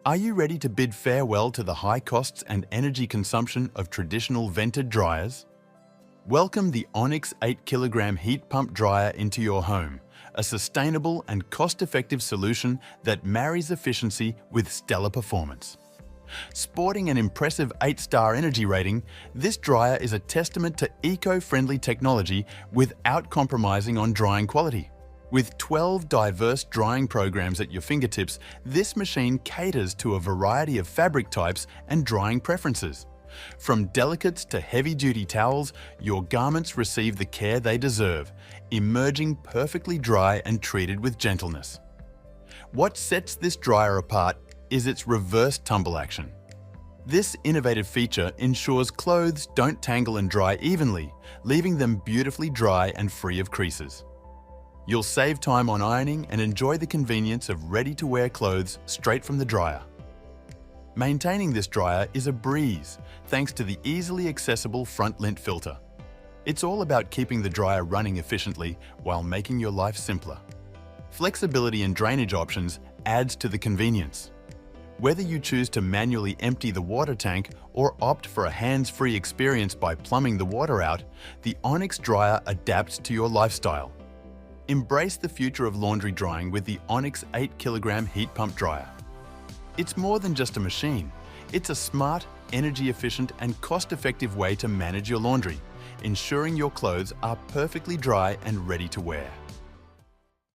Are you ready to bid farewell to the high costs and energy consumption of traditional vented dryers? Welcome the Onix 8kg heat pump dryer into your home, a sustainable and cost-effective solution that marries efficiency with stellar performance. Sporting an impressive 8-star energy rating, this dryer is a testament to eco-friendly technology without compromising on drying quality. With 12 diverse drying programs at your fingertips, this machine caters to a variety of fabric types and drying preferences. From delicates to heavy-duty towels, your garments receive the care they deserve, emerging perfectly dry and treated with gentleness. What sets this dryer apart is its reverse tumble action. This innovative feature ensures clothes don't tangle and dry evenly, leaving them beautifully dry and free of creases. You'll save time on ironing and enjoy the convenience of ready-to-wear clothes straight from the dryer. Maintaining this dryer is a breeze thanks to the easily accessible front lint filter. It's all about keeping the dryer running efficiently while making your life simpler. Flexibility and drainage options adds to the convenience. Whether you choose to manually empty the water tank or opt for a hands-free experience by plumbing the water out, the Onix dryer adapts to your lifestyle. Embrace the future of laundry drying with the Onix 8kg heat pump dryer. It's more than just a machine. It's a smart, energy-efficient and cost-effective way to manage your laundry, ensuring your clothes are perfectly dry and ready to wear.